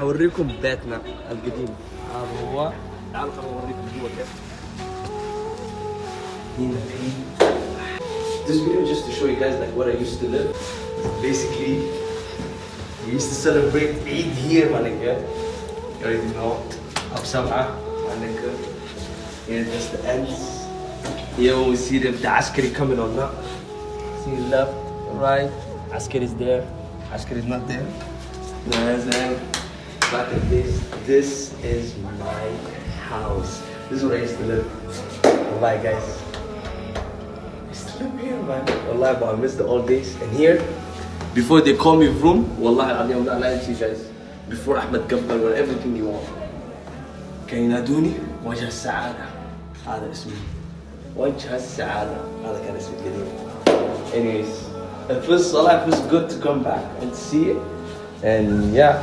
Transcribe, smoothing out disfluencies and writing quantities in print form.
هوريكم بيتنا القديم. هذا هو. تعالوا خلينا نوريكم جوا كيف. هنا في. This video just to show you guys like where I used to live. Basically, we used to celebrate Eid here, my nigga. You already know. Ab Sab'ah, my nigga. Here just the ends. Here when we see the Askari coming on now. See left, right. Askari is there. Askari is not there. There's back at this. This is my house. This is where I used to live. Bye guys. I used to live here, man. Wallahi, but I miss the old days. And here, before they call me Vroom, Wallahi, I'm not lying to you guys. Before Ahmed Gabbal, or everything you want. كان ينادوني وجه السعادة. هذا اسمي. وجه السعادة. هذا كان اسمي القديم. Anyways, it feels good to come back and see it. And yeah.